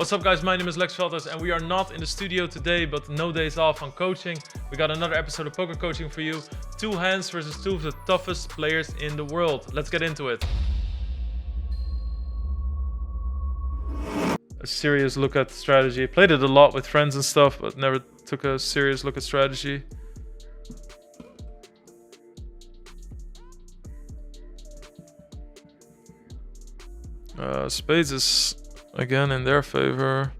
What's up guys, my name is Lex Veldhuis and we are not in the studio today, but no days off on coaching. We got another episode of poker coaching for you. Two hands versus two of the toughest players in the world. Let's get into it. A serious look at strategy. Played it a lot with friends and stuff, but never took a serious look at strategy. Spades is again in their favor.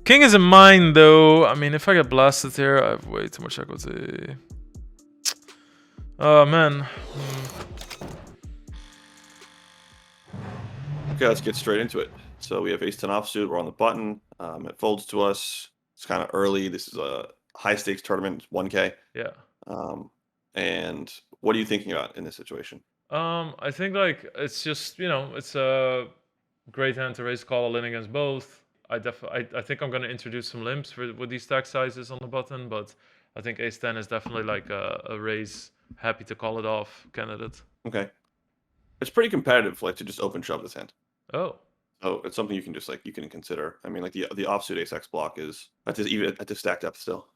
King is in mine though. I mean, if I get blasted here, I have way too much equity. Oh man. Okay, let's get straight into it. So we have ace-10 offsuit. We're on the button. It folds to us. It's kind of early. This is a high-stakes tournament. It's 1K. Yeah. And what are you thinking about in this situation? I think like it's just, you know, it's a great hand to raise call all in against both. I think I'm gonna introduce some limps with these stack sizes on the button, but I think ace-10 is definitely like a raise, happy to call it off candidate. Okay. It's pretty competitive, like to just open shove this hand. Oh. So it's something you can just you can consider. I mean, like the offsuit ace-x block is even at the stack depth still.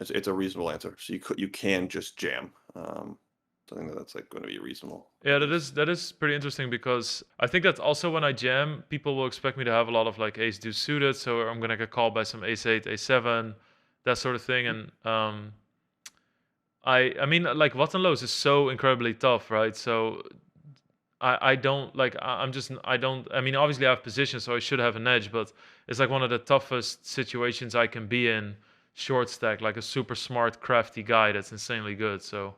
It's a reasonable answer. So you can just jam. Something that's like going to be reasonable. Yeah, that is pretty interesting because I think that also when I jam, people will expect me to have a lot of like ace deuce suited, so I'm gonna get called by some ace 8, ace 7, that sort of thing. And I mean like button lows is so incredibly tough, right? So I don't like I mean obviously I have position, so I should have an edge, but it's like one of the toughest situations I can be in short stack, like a super smart crafty guy that's insanely good. So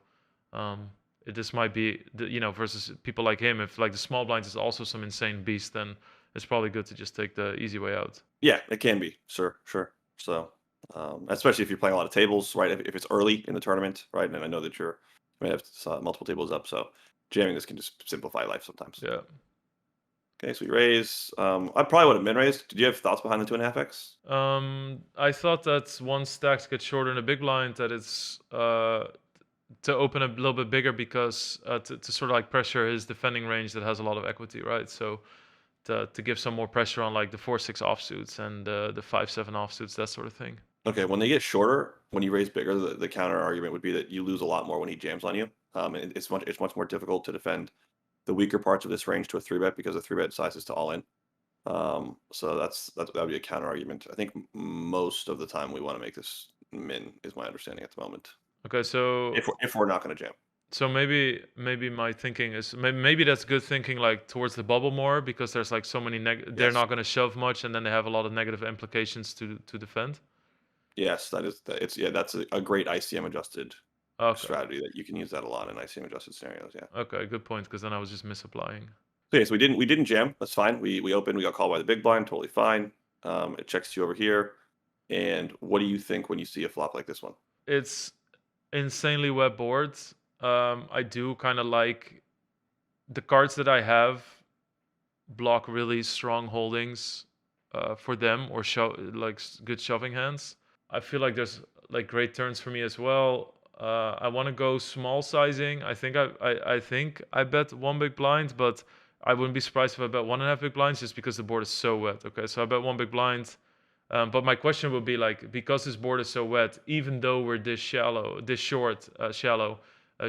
this might be you know, versus people like him, if like the small blind is also some insane beast, then it's probably good to just take the easy way out. Yeah, it can be. Sure. So especially if you're playing a lot of tables, right? If it's early in the tournament, right? And I know that you may have multiple tables up, so jamming this can just simplify life sometimes. Yeah. Okay, so we raise. I probably would have min raised. Did you have thoughts behind the 2.5x? I thought that once stacks get shorter in a big blind, that it's to open a little bit bigger because to sort of like pressure his defending range that has a lot of equity, right? So to give some more pressure on like the 4-6 offsuits and the 5-7 offsuits, that sort of thing. Okay, when they get shorter, when you raise bigger, the counter argument would be that you lose a lot more when he jams on you. And it's much more difficult to defend the weaker parts of this range to a 3-bet because the 3-bet size is to all in. So that would be a counter argument. I think most of the time we want to make this min, is my understanding at the moment. Okay, so if we're not going to jam. So maybe my thinking is maybe that's good thinking like towards the bubble more, because there's like so many they're not going to shove much and then they have a lot of negative implications to defend. Yes, that's a great ICM adjusted strategy that you can use that a lot in ICM adjusted scenarios. Yeah. Okay, good point, because then I was just misapplying. So yes, we didn't jam. That's fine. We opened. We got called by the big blind. Totally fine. It checks you over here. And what do you think when you see a flop like this one? It's insanely wet boards. I do kind of like the cards that I have block really strong holdings for them, or like good shoving hands. I feel like there's like great turns for me as well. I want to go small sizing. I think I bet one big blind, but I wouldn't be surprised if I bet 1.5 big blinds, just because the board is so wet. Okay, so I bet one big blind. But my question would be like, because this board is so wet, even though we're this short, shallow,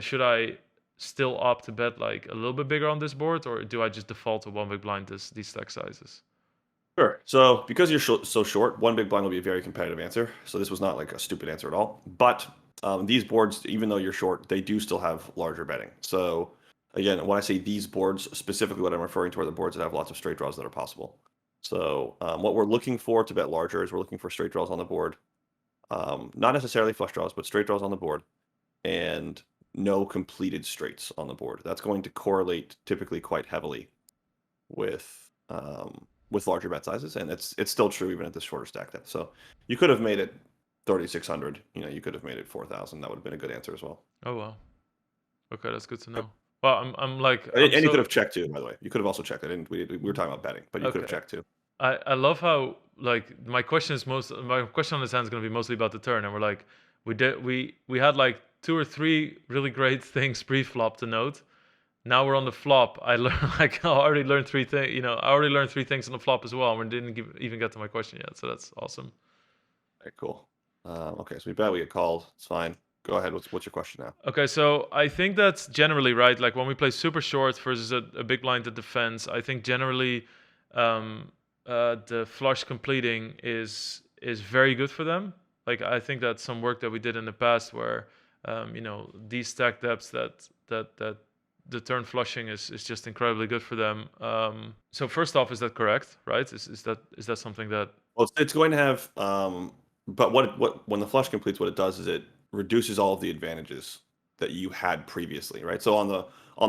should I still opt to bet like a little bit bigger on this board, or do I just default to one big blind these stack sizes? Sure. So because you're so short, one big blind will be a very competitive answer. So this was not like a stupid answer at all. But these boards, even though you're short, they do still have larger betting. So again, when I say these boards, specifically what I'm referring to are the boards that have lots of straight draws that are possible. So what we're looking for to bet larger is we're looking for straight draws on the board. Not necessarily flush draws, but straight draws on the board. And no completed straights on the board. That's going to correlate typically quite heavily with larger bet sizes, and it's still true even at this shorter stack depth. So you could have made it 3,600. You know, you could have made it 4,000. That would have been a good answer as well. Oh wow. Okay, that's good to know. Well, I'm like, and you could have checked too. By the way, you could have also checked. We were talking about betting, but you could have checked too. I love how like my question on this hand is going to be mostly about the turn, and we're like we had like 2 or 3 really great things pre-flop to note. Now we're on the flop. I learned like I already learned three things. You know, I already learned three things on the flop as well. And we didn't even get to my question yet. So that's awesome. Very cool. Okay, so we bet we get called. It's fine. Go ahead. What's your question now? Okay, so I think that's generally right. Like when we play super short versus a big blind that defends, I think generally the flush completing is very good for them. Like I think that's some work that we did in the past where you know, these stack depths that the turn flushing is just incredibly good for them. So first off, is that correct? Right? Is that something that? Well, it's going to have, but what when the flush completes, what it does is it reduces all of the advantages that you had previously, right? So on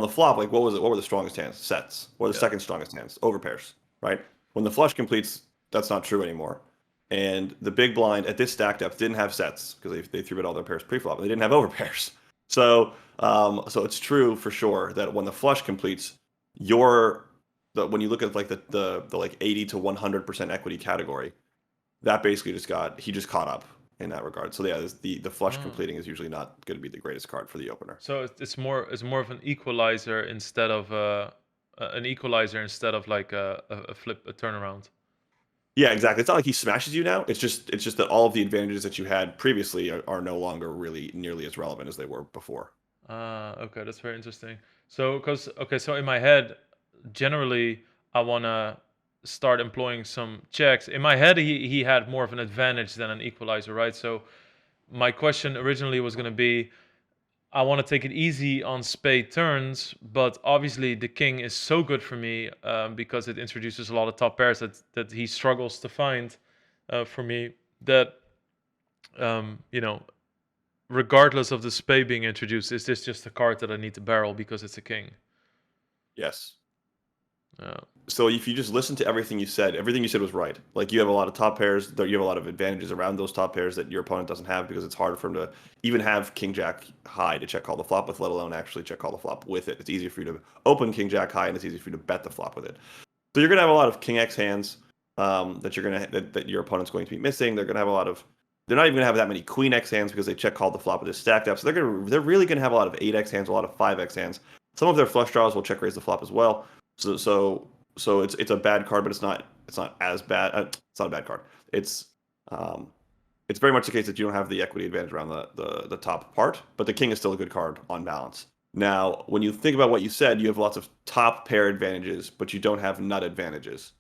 the flop, like what was it? What were the strongest hands? Sets. What were the Yeah. second strongest hands? Overpairs, right? When the flush completes, that's not true anymore. And the big blind at this stack depth didn't have sets because they threw bet all their pairs pre-flop. They didn't have overpairs. So it's true for sure that when the flush completes, when you look at like the like 80 to 100% equity category, that basically he just caught up in that regard. So yeah, the flush Oh. completing is usually not going to be the greatest card for the opener. So it's more of an equalizer instead of like a flip, a turnaround. Yeah, exactly. It's not like he smashes you now. It's just that all of the advantages that you had previously are no longer really nearly as relevant as they were before. Okay, that's very interesting. So, so in my head, generally, I wanna start employing some checks. In my head, he had more of an advantage than an equalizer, right? So, my question originally was gonna be, I want to take it easy on spade turns, but obviously the king is so good for me because it introduces a lot of top pairs that he struggles to find for me. That you know, regardless of the spade being introduced, is this just a card that I need to barrel because it's a king? Yes. Uh, So if you just listen to everything you said was right. Like you have a lot of top pairs, you have a lot of advantages around those top pairs that your opponent doesn't have because it's harder for him to even have King Jack high to check call the flop with, let alone actually check call the flop with it. It's easier for you to open King Jack high, and it's easier for you to bet the flop with it. So you're gonna have a lot of King X hands that your opponent's going to be missing. They're gonna have a lot of. They're not even gonna have that many Queen X hands because they check called the flop with this stacked up. So they're really gonna have a lot of 8X hands, a lot of 5X hands. Some of their flush draws will check raise the flop as well. So it's a bad card, but it's not as bad. It's not a bad card. It's very much the case that you don't have the equity advantage around the top part, but the king is still a good card on balance. Now, when you think about what you said, you have lots of top pair advantages, but you don't have nut advantages.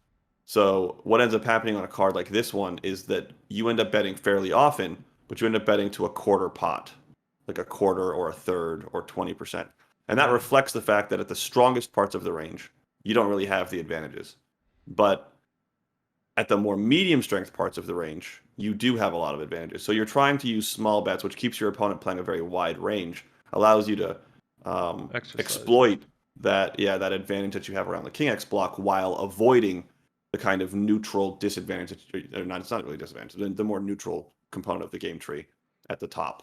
So what ends up happening on a card like this one is that you end up betting fairly often, but you end up betting to a quarter pot, like a quarter or a third or 20%. And that reflects the fact that at the strongest parts of the range, you don't really have the advantages. But at the more medium strength parts of the range, you do have a lot of advantages. So you're trying to use small bets, which keeps your opponent playing a very wide range, allows you to exploit that advantage that you have around the King X block while avoiding the kind of neutral disadvantage it's not really disadvantage, the more neutral component of the game tree at the top.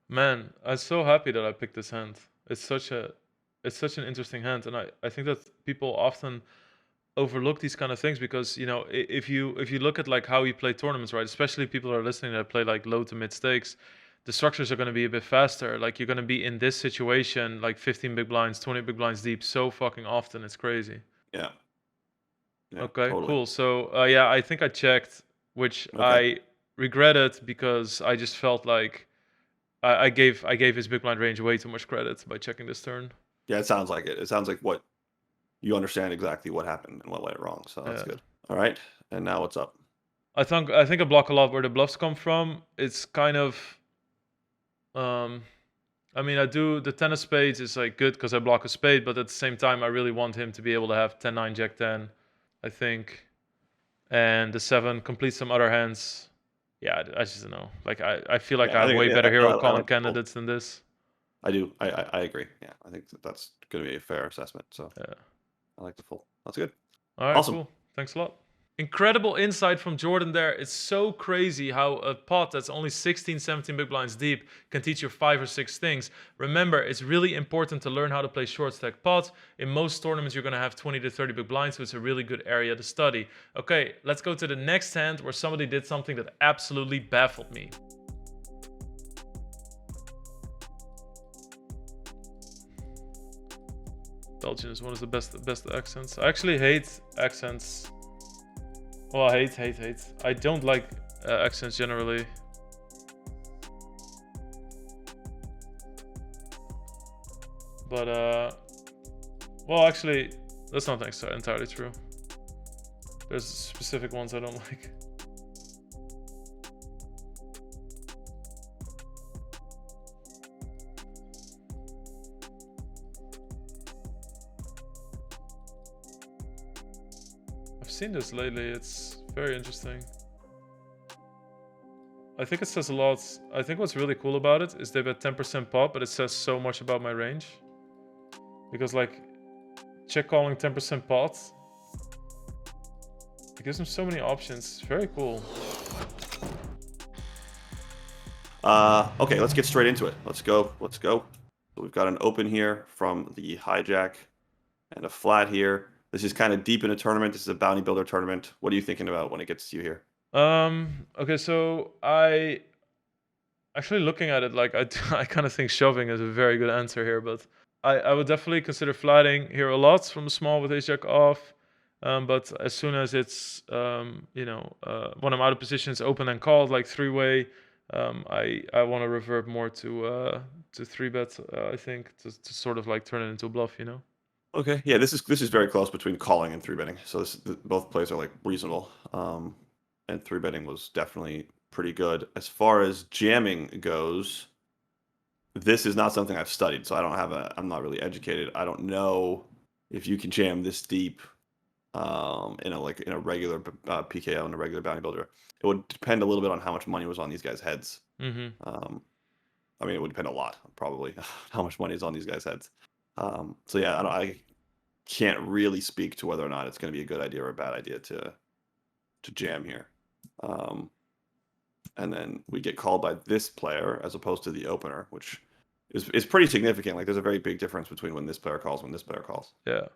Man, I'm so happy that I picked this hand. It's such an interesting hand, and I think that people often overlook these kind of things because, you know, if you look at like how we play tournaments, right, especially people that are listening that play like low to mid stakes, the structures are going to be a bit faster. Like you're going to be in this situation like 15 big blinds, 20 big blinds deep so fucking often. It's crazy. Yeah. Okay, Totally. cool. So yeah, I think I checked, which Okay. I regretted because I just felt like I gave his big blind range way too much credit by checking this turn. Yeah, it sounds like it. It sounds like what you understand exactly what happened and what went wrong. So that's Yeah. good. All right. And now what's up? I think I block a lot where the bluffs come from. It's kind of I mean, I do the 10 of spades is like good because I block a spade, but at the same time I really want him to be able to have 10-9 jack 10, I think. And the 7 completes some other hands. Yeah, I just don't know. Like I feel like Yeah, I I have think way yeah, better hero I calling like both. candidates than this. I do. I agree. Yeah, I think that's going to be a fair assessment. So Yeah. I like the full. That's good. All right, Awesome. cool. Thanks a lot. Incredible insight from Jordan there. It's so crazy how a pot that's only 16, 17 big blinds deep can teach you 5 or 6 things. Remember, it's really important to learn how to play short stack pots. In most tournaments, you're going to have 20 to 30 big blinds, so it's a really good area to study. Okay, let's go to the next hand where somebody did something that absolutely baffled me. Belgian is one of the best accents. I actually hate accents. Well, hate. I don't like accents generally. But well, actually, that's not entirely true. There's specific ones I don't like. I've seen this lately. It's very interesting. I think it says a lot. I think what's really cool about it is they bet 10% pot, but it says so much about my range. Because like, check calling 10% pot, it gives them so many options. It's very cool. Okay, let's get straight into it. Let's go. So we've got an open here from the hijack and a flat here. This is kind of deep in a tournament. This is a bounty builder tournament. What are you thinking about when it gets to you here? Okay, so I actually looking at it, like I kind of think shoving is a very good answer here, but I would definitely consider flatting here a lot from small with ace jack off. But as soon as it's when I'm out of position, it's open and called like three-way. I want to revert more to three bet. I think to sort of like turn it into a bluff, you know. Okay, yeah, this is very close between calling and three betting. So both plays are like reasonable. And three betting was definitely pretty good. As far as jamming goes, this is not something I've studied, so I'm not really educated. I don't know if you can jam this deep in a regular PKO and a regular bounty builder. It would depend a little bit on how much money was on these guys' heads. I mean, it would depend a lot, probably, how much money is on these guys' heads. So yeah, I can't really speak to whether or not it's going to be a good idea or a bad idea to jam here. And then we get called by this player as opposed to the opener, which is pretty significant. Like, there's a very big difference between when this player calls, when this player calls. Yeah.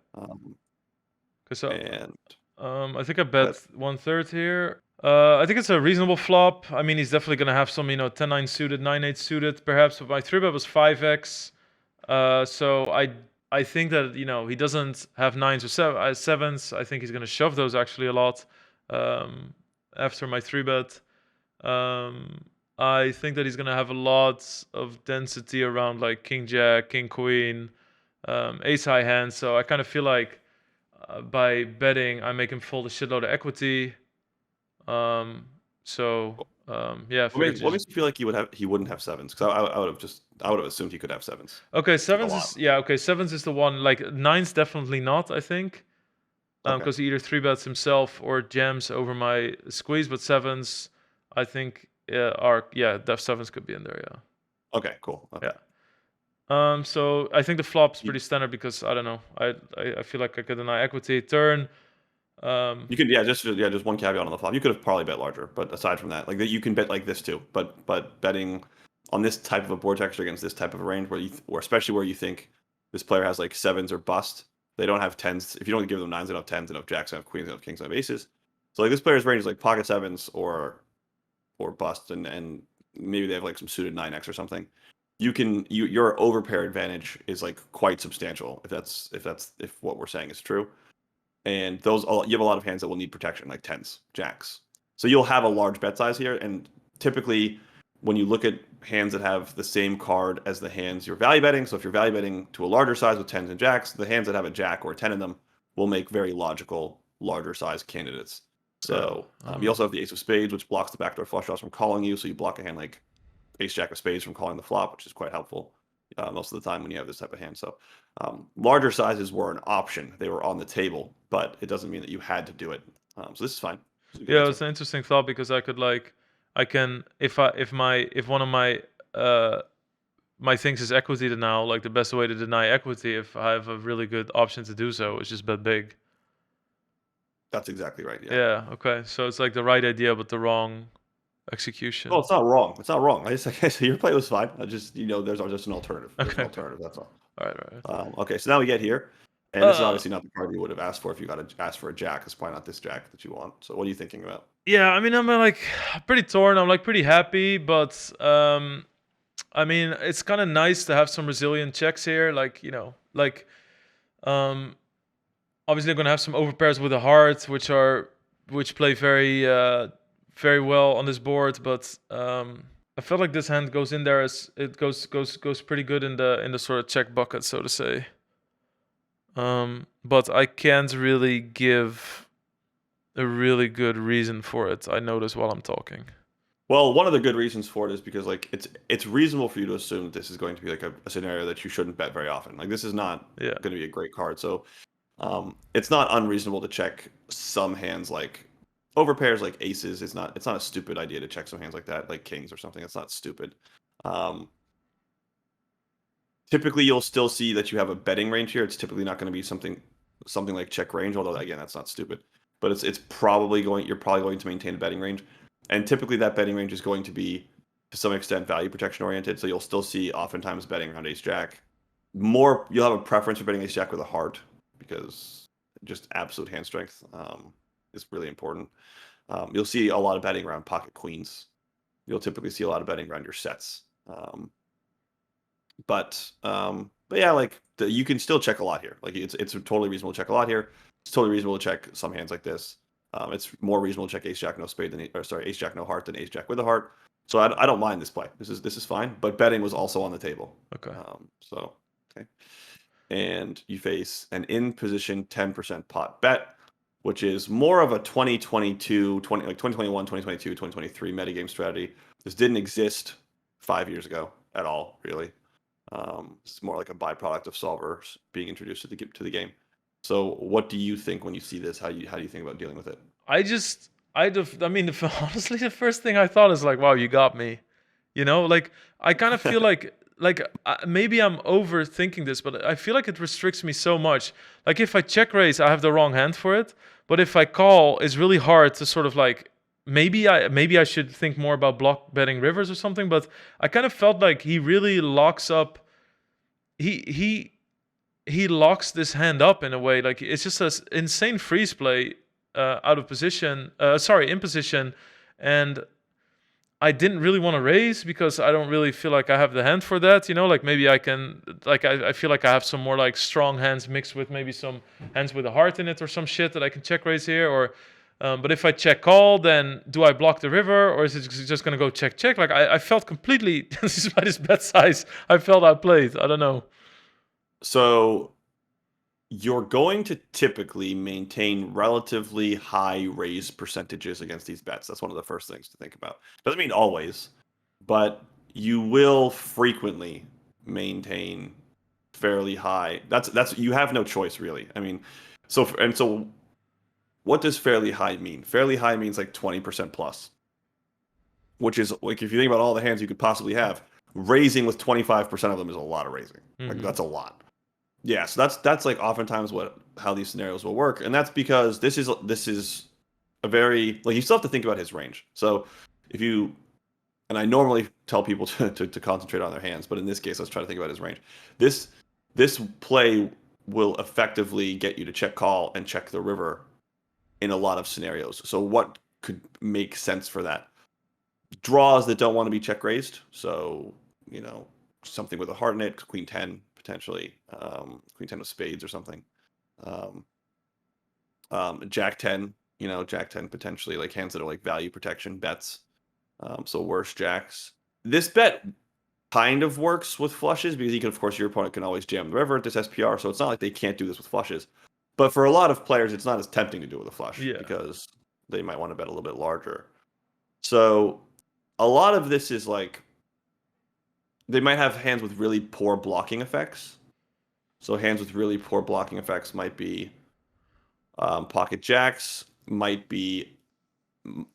So, and I think I bet 1/3 here. I think it's a reasonable flop. I mean, he's definitely going to have some, 10-9 suited, 9-8 suited, perhaps. But my 3-bet was 5x. So I think that, he doesn't have 9s or 7s. I think he's going to shove those actually a lot after my 3-bet. I think that he's going to have a lot of density around like king jack, king queen, ace high hands. So I kind of feel like by betting, I make him fold a shitload of equity. Yeah. What makes you feel like he wouldn't have 7s? Because I would have assumed he could have 7s. Okay, 7s is okay. 7s is the one. Like 9s, definitely not. I think because he either 3-bets himself or jams over my squeeze. But 7s, I think def 7s could be in there. Yeah. Okay, cool. Okay. Yeah. So I think the flop's pretty standard because I don't know. I feel like I could deny equity turn. You could just one caveat on the flop. You could have probably bet larger, but aside from that, like you can bet like this too. But betting on this type of a board texture against this type of a range or especially where you think this player has like 7s or bust, they don't have 10s. If you don't give them 9s, they don't have 10s, they don't have jacks, they don't have queens, they don't have kings, they don't have aces. So like this player's range is like pocket 7s or bust, and maybe they have like some suited 9x or something. Your overpair advantage is like quite substantial if what we're saying is true. And you have a lot of hands that will need protection, like 10s, jacks. So you'll have a large bet size here. And typically, when you look at hands that have the same card as the hands you're value betting, so if you're value betting to a larger size with 10s and jacks, the hands that have a jack or a 10 in them will make very logical, larger size candidates. So you also have the ace of spades, which blocks the backdoor flush draws from calling you. So you block a hand like ace jack of spades from calling the flop, which is quite helpful most of the time when you have this type of hand. So larger sizes were an option; they were on the table, but it doesn't mean that you had to do it. So this is fine. Yeah, it's an interesting thought because I could if one of my my things is equity now, like the best way to deny equity if I have a really good option to do so is just bet big. That's exactly right. Yeah. Yeah. Okay. So it's like the right idea, but the wrong execution. Oh, it's not wrong. It's not wrong. Your play was fine. There's just an alternative. There's an alternative. That's all. All right. Okay. So now we get here, and this is obviously not the card you would have asked for if you got to ask for a jack. It's probably not this jack that you want. So what are you thinking about? Yeah. I mean, I'm like pretty torn. I'm like pretty happy, but I mean, it's kind of nice to have some resilient checks here. Like Um, Obviously, they're gonna have some overpairs with the heart, which play very well on this board. But I feel like this hand goes in there as it goes pretty good in the sort of check bucket, so to say. But I can't really give a really good reason for it. I notice while I'm talking. Well, one of the good reasons for it is because like it's reasonable for you to assume that this is going to be like a scenario that you shouldn't bet very often. Like this is not Yeah. going to be a great card, so it's not unreasonable to check some hands like overpairs like aces. It's not a stupid idea to check some hands like that, like kings or something. It's not stupid. Um, Typically, you'll still see that you have a betting range here. It's typically not going to be something like check range, although again, that's not stupid. But it's probably going. You're probably going to maintain a betting range, and typically that betting range is going to be to some extent value protection oriented. So you'll still see oftentimes betting around ace jack. You'll have a preference for betting ace jack with a heart because just absolute hand strength is really important. You'll see a lot of betting around pocket queens. You'll typically see a lot of betting around your sets. But yeah, like you can still check a lot here. Like it's totally reasonable to check a lot here. It's totally reasonable to check some hands like this. It's more reasonable to check ace jack no spade than ace jack no heart than ace jack with a heart. So I don't mind this play. This is fine. But betting was also on the table. Okay. So okay, and you face an in position 10% pot bet, which is more of a 2022, 2021, 2022, 2023 metagame strategy. This didn't exist 5 years ago at all, really. It's more like a byproduct of solvers being introduced to the game. So, what do you think when you see this? How do you think about dealing with it? I mean, honestly, the first thing I thought is like, wow, you got me. You know, like I kind of feel like maybe I'm overthinking this, but I feel like it restricts me so much. Like if I check raise, I have the wrong hand for it. But if I call, it's really hard to sort of like maybe I should think more about block betting rivers or something. But I kind of felt like he really locks up. He he locks this hand up in a way. Like it's just an insane freeze play out of position. Sorry, in position, and I didn't really want to raise because I don't really feel like I have the hand for that. You know, like maybe I can, like I feel like I have some more like strong hands mixed with maybe some hands with a heart in it or some shit that I can check raise here. Or, but if I check call, then do I block the river or is it just gonna go check check? Like I felt completely despite his bet size, I felt outplayed. I don't know. So, you're going to typically maintain relatively high raise percentages against these bets. That's one of the first things to think about. Doesn't mean always, but you will frequently maintain fairly high. That's you have no choice really. I mean, so what does fairly high mean? Fairly high means like 20% plus, which is like if you think about all the hands you could possibly have, raising with 25% of them is a lot of raising. Like that's a lot. Yeah, so that's like oftentimes how these scenarios will work, and that's because this is a very like you still have to think about his range. So if you and I normally tell people to concentrate on their hands, but in this case, let's try to think about his range. This this play will effectively get you to check call and check the river in a lot of scenarios. So what could make sense for that? Draws that don't want to be check raised. So something with a heart in it, queen 10 potentially, queen 10 of spades or something. Um, Jack 10, Jack 10 potentially, like hands that are like value protection bets. So worse jacks. This bet kind of works with flushes because of course, your opponent can always jam the river at this SPR. So it's not like they can't do this with flushes. But for a lot of players, it's not as tempting to do with a flush because they might want to bet a little bit larger. So a lot of this is like they might have hands with really poor blocking effects. So hands with really poor blocking effects might be pocket jacks, might be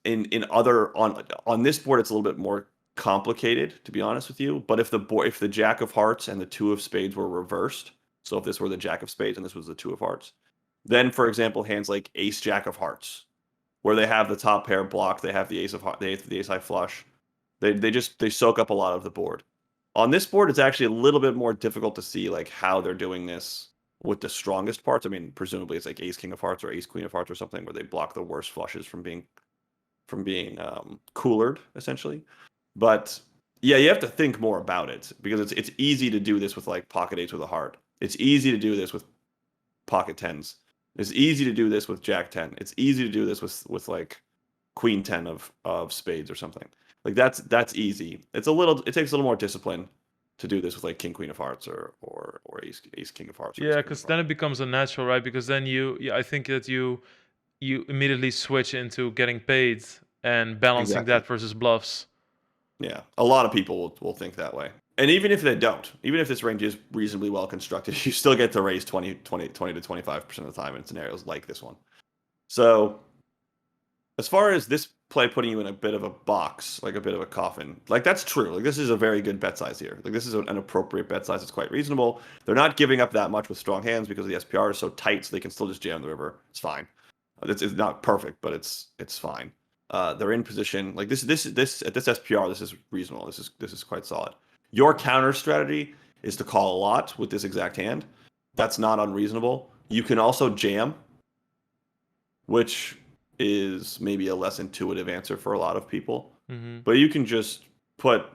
in other on this board. It's a little bit more complicated, to be honest with you. But if the jack of hearts and the two of spades were reversed, so if this were the jack of spades and this was the two of hearts, then for example, hands like ace jack of hearts, where they have the top pair blocked, they have the ace of hearts, the ace high flush, they soak up a lot of the board. On this board, it's actually a little bit more difficult to see like how they're doing this with the strongest parts. I mean, presumably it's like ace king of hearts or ace queen of hearts or something where they block the worst flushes from being coolered essentially. But yeah, you have to think more about it because it's easy to do this with like pocket eights with a heart. It's easy to do this with pocket tens. It's easy to do this with Jack 10. It's easy to do this with like Queen 10 of spades or something. Like that's easy. It takes a little more discipline to do this with like King Queen of Hearts or Ace King of Hearts or Ace Yeah, Queen of because Hearts. then it becomes unnatural, right? Because then I think that you immediately switch into getting paid and balancing Exactly. that versus bluffs. Yeah, a lot of people will think that way. And even if they don't, even if this range is reasonably well constructed, you still get to raise 20 to 25% of the time in scenarios like this one. So as far as this play putting you in a bit of a box, like a bit of a coffin, like that's true. Like this is a very good bet size here. Like this is an appropriate bet size. It's quite reasonable. They're not giving up that much with strong hands because the SPR is so tight, so they can still just jam the river. It's fine. It's not perfect, but it's fine. They're in position. Like this at this SPR, this is reasonable. This is quite solid. Your counter strategy is to call a lot with this exact hand. That's not unreasonable. You can also jam, which is maybe a less intuitive answer for a lot of people. Mm-hmm. But you can just put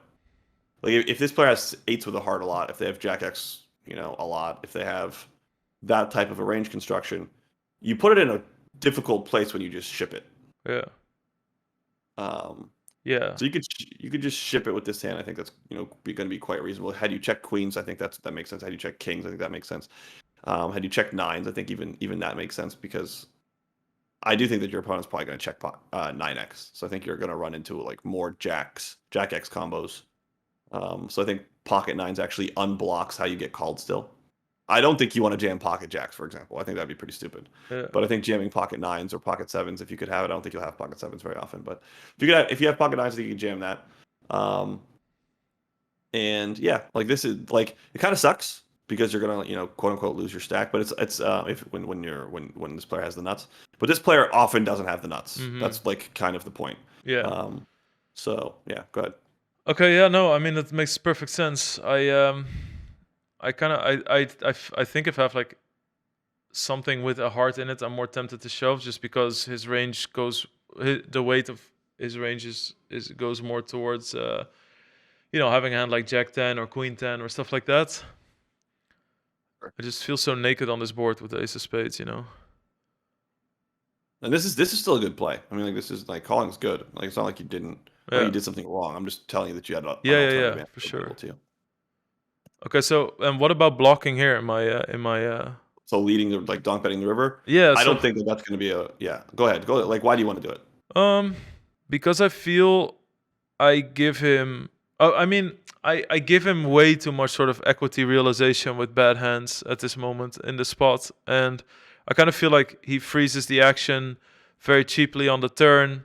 like if this player has eights with a heart a lot, if they have Jack X, a lot, if they have that type of a range construction, you put it in a difficult place when you just ship it. Yeah. Um, Yeah. so you could just ship it with this hand. I think that's going to be quite reasonable. Had you check queens, I think that makes sense. Had you check kings, I think that makes sense. Had you check nines, I think even that makes sense because I do think that your opponent's probably going to check 9x. So I think you're going to run into like more Jack X combos. So I think pocket nines actually unblocks how you get called still. I don't think you want to jam pocket jacks, for example. I think that'd be pretty stupid. Yeah. But I think jamming pocket nines or pocket sevens, if you could have it, I don't think you'll have pocket sevens very often. But if you have pocket nines, I think you can jam that. And yeah, like this is like it kind of sucks because you're gonna quote unquote lose your stack. But it's if when this player has the nuts. But this player often doesn't have the nuts. Mm-hmm. That's like kind of the point. Yeah. So yeah, go ahead. Okay. Yeah. No. I mean, that makes perfect sense. I kind of I think if I have like something with a heart in it, I'm more tempted to shove just because his range goes the weight of his range is goes more towards having a hand like Jack 10 or Queen 10 or stuff like that. I just feel so naked on this board with the Ace of Spades. And this is still a good play. I mean, like this is like calling's good. Like it's not like you didn't. Well, you Yeah. did something wrong. I'm just telling you that you had an Yeah, alternative answer for available sure. to you. Okay, so and what about blocking here in my So leading the like donk betting the river. yeah, I so don't think that that's going to be a yeah. Go ahead. Go like why do you want to do it? because I feel I give him I mean I give him way too much sort of equity realization with bad hands at this moment in the spot, and I kind of feel like he freezes the action very cheaply on the turn.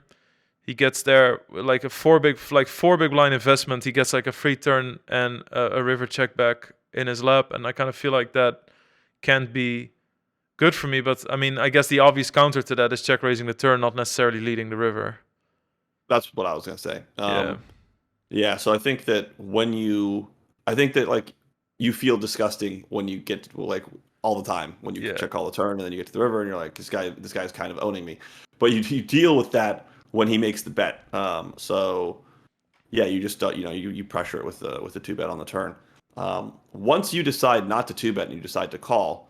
He gets there like four big blind investment. He gets like a free turn and a river check back in his lap, and I kind of feel like that can't be good for me. But I mean, I guess the obvious counter to that is check raising the turn, not necessarily leading the river. That's what I was going to say. Yeah. Yeah. So I think that like you feel disgusting when you get to, like all the time when you Yeah. check all the turn and then you get to the river and you're like this guy's kind of owning me, but you deal with that when he makes the bet. So yeah, you just you pressure it with the two bet on the turn. Once you decide not to two bet and you decide to call,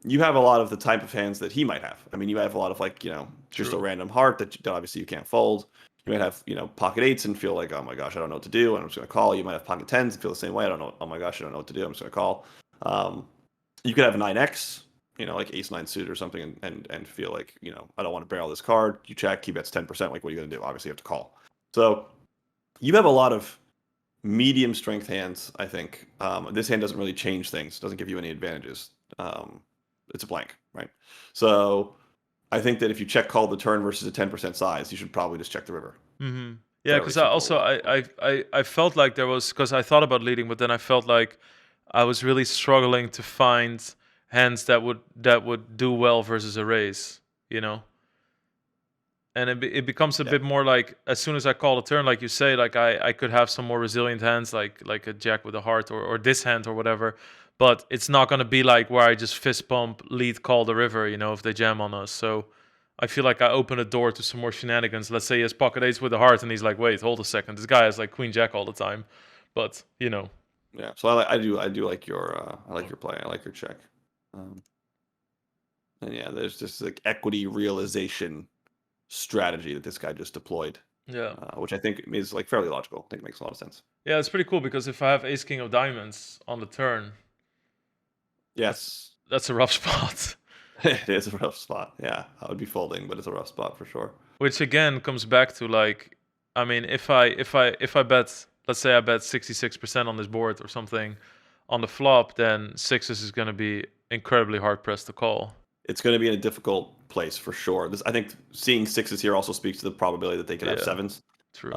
you have a lot of the type of hands that he might have. I mean, you have a lot of like just a True. random heart that obviously you can't fold. You might have pocket eights and feel like, oh my gosh, I don't know what to do, and I'm just gonna call. You might have pocket tens and feel the same way. I don't know. Oh my gosh, I don't know what to do. I'm just gonna call. You could have 9x, like ace nine suit or something, and feel like I don't want to barrel this card. You check, he bets 10%. Like, what are you gonna do? Obviously, you have to call. So you have a lot of medium strength hands. I think this hand doesn't really change things. Doesn't give you any advantages. It's a blank, right? So I think that if you check call the turn versus a 10% size, you should probably just check the river. Mm-hmm. Yeah, Fairly because I simple. also I felt like there was because I thought about leading, but then I felt like I was really struggling to find hands that would do well versus a raise, and it becomes a Yeah. bit more like as soon as I call a turn, like you say, like I could have some more resilient hands, like a jack with a heart or this hand or whatever, but it's not gonna be like where I just fist pump lead call the river, if they jam on us. So I feel like I open a door to some more shenanigans. Let's say he has pocket eights with a heart, and he's like, wait, hold a second, this guy has like queen jack all the time, but Yeah. So I do like your I like your play. I like your check. And yeah, there's just like equity realization strategy that this guy just deployed, Yeah. which I think is like fairly logical. I think it makes a lot of sense. Yeah, it's pretty cool because if I have ace king of diamonds on the turn, that's Yes, that's a rough spot. it is a rough spot. Yeah, I would be folding, but it's a rough spot for sure. Which again comes back to like, I mean, if I bet, let's say I bet 66% on this board or something on the flop, then sixes is going to be incredibly hard pressed to call. It's going to be in a difficult place for sure. This, I think, seeing sixes here also speaks to the probability that they could have Yeah, sevens. true.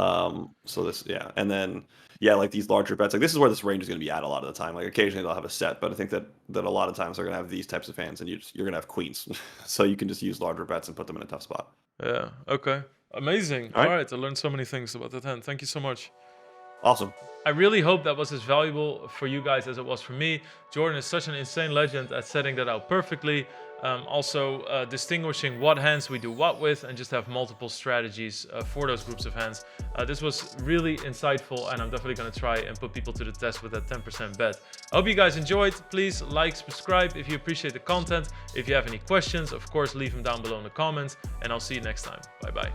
So this, yeah, and then yeah, like these larger bets, like this is where this range is going to be at a lot of the time. Like occasionally they'll have a set, but I think that a lot of times they're going to have these types of hands, and you're going to have queens, so you can just use larger bets and put them in a tough spot. Yeah. Okay. Amazing. All All right, right. I learned so many things about that hand. Thank you so much. awesome. I really hope that was as valuable for you guys as it was for me. Jordan is such an insane legend at setting that out perfectly. Also distinguishing what hands we do what with, and just have multiple strategies for those groups of hands. This was really insightful, and I'm definitely going to try and put people to the test with that 10% bet. I hope you guys enjoyed. Please like, subscribe if you appreciate the content. If you have any questions, of course, leave them down below in the comments, and I'll see you next time. Bye bye.